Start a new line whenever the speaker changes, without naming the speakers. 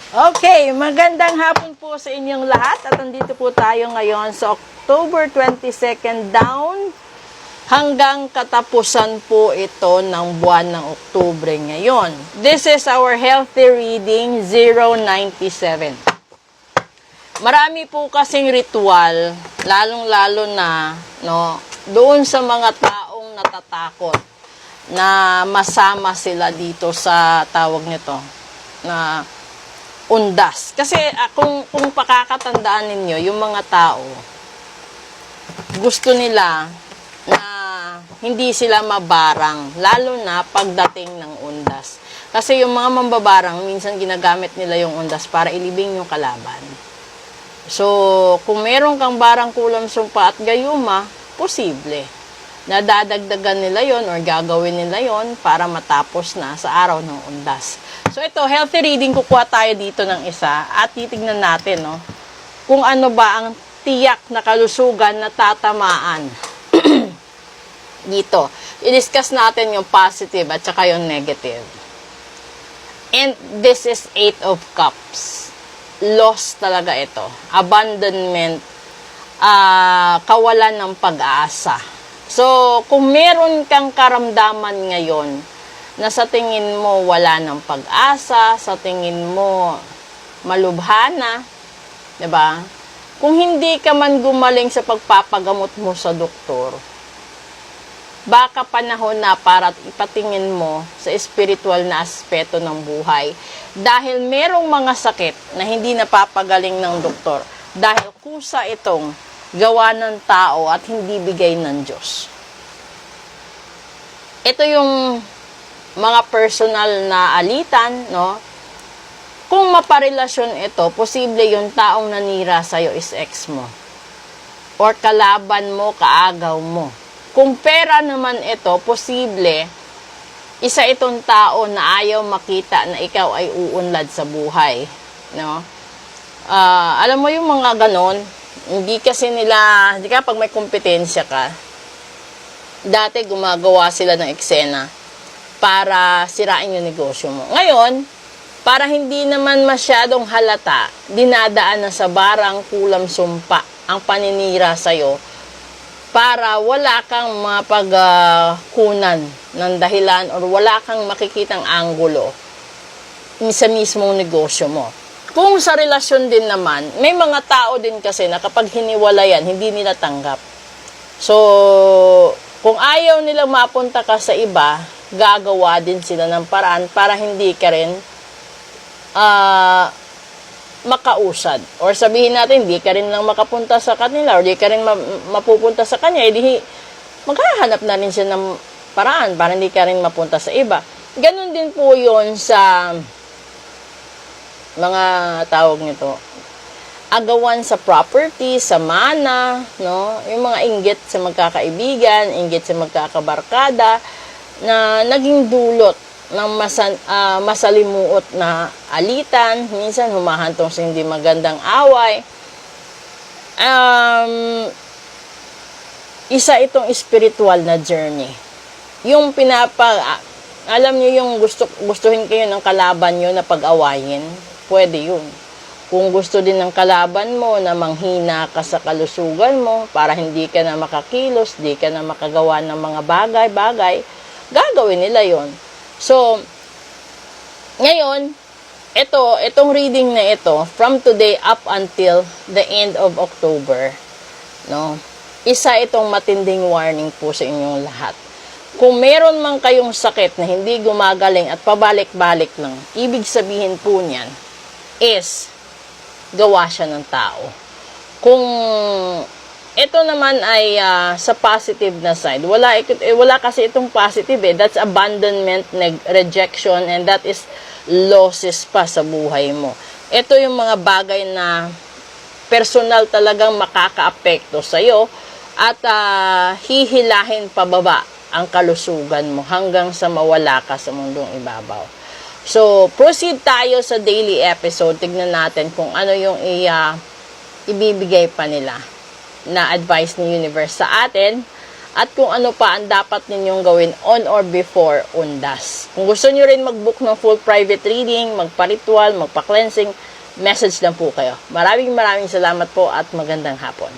Okay, magandang hapon po sa inyong lahat at andito po tayo ngayon sa October 22nd down hanggang katapusan po ito ng buwan ng Oktubre ngayon. This is our healthy reading 097. Marami po kasing ritual, lalong-lalo na doon sa mga taong natatakot na masama sila dito sa tawag nito na undas. Kasi kung pakakatandaan ninyo, yung mga tao, gusto nila na hindi sila mabarang, lalo na pagdating ng undas. Kasi yung mga mambabarang, minsan ginagamit nila yung undas para ilibing yung kalaban. So, kung meron kang barang kulam, sumpa at gayuma, posible. Nadadagdagan nila yon or gagawin nila yon para matapos na sa araw ng undas. So ito, healthy reading, kukuha tayo dito ng isa at titignan natin kung ano ba ang tiyak na kalusugan na tatamaan dito. I-discuss natin yung positive at saka yung negative. And this is 8 of Cups. Loss talaga ito. Abandonment, kawalan ng pag-asa. So, kung meron kang karamdaman ngayon na sa tingin mo wala ng pag-asa, sa tingin mo malubhana, 'di ba? Kung hindi ka man gumaling sa pagpapagamot mo sa doktor, baka panahon na para ipatingin mo sa spiritual na aspeto ng buhay. Dahil merong mga sakit na hindi napapagaling ng doktor dahil kusa itong gawa ng tao at hindi bigay ng Diyos. Ito yung mga personal na alitan, Kung maparelasyon ito, posible yung taong nanira sa'yo is ex mo. Or kalaban mo, kaagaw mo. Kung pera naman ito, posible, isa itong tao na ayaw makita na ikaw ay uunlad sa buhay. Alam mo yung mga ganon, hindi kasi nila, di ka pag may kompetensya ka, dati gumagawa sila ng eksena para sirain yung negosyo mo. Ngayon, para hindi naman masyadong halata, dinadaan na sa barang kulam sumpa ang paninira sa'yo para wala kang mapagkunan ng dahilan or wala kang makikitang anggulo sa mismong negosyo mo. Kung sa relasyon din naman, may mga tao din kasi na kapag hiniwalayan, hindi nila tanggap. So, kung ayaw nilang mapunta ka sa iba, gagawa din sila ng paraan para hindi ka rin makausad. Or sabihin natin, hindi ka rin lang makapunta sa kanila or hindi ka rin mapupunta sa kanya, edi maghahanap na rin siya ng paraan para hindi ka rin mapunta sa iba. Ganon din po yun sa mga tawag nito, agawan sa property, sa mana, yung mga inggit sa magkakaibigan, inggit sa magkakabarkada, na naging dulot ng masalimuot na alitan, minsan humahantong sa hindi magandang away. Isa itong spiritual na journey. Yung alam niyo yung gustuhin kayo ng kalaban niyo na pag-awayin, pwede yun. Kung gusto din ng kalaban mo na manghina ka sa kalusugan mo para hindi ka na makakilos, di ka na makagawa ng mga bagay-bagay, gagawin nila yon. So, ngayon, itong reading na ito, from today up until the end of October, isa itong matinding warning po sa inyong lahat. Kung meron man kayong sakit na hindi gumagaling at pabalik-balik lang, ibig sabihin po niyan is gawa siya ng tao. Kung ito naman ay sa positive na side, wala kasi itong positive that's abandonment, rejection, and that is losses pa sa buhay mo. Ito yung mga bagay na personal talagang makakaapekto sa'yo at hihilahin pababa ang kalusugan mo hanggang sa mawala ka sa mundong ibabaw. So, proceed tayo sa daily episode. Tignan natin kung ano yung ibibigay pa nila na advice ni universe sa atin at kung ano pa ang dapat ninyong gawin on or before undas. Kung gusto nyo rin mag-book ng full private reading, magpa-ritual, magpa-cleansing, message lang po kayo. Maraming salamat po at magandang hapon.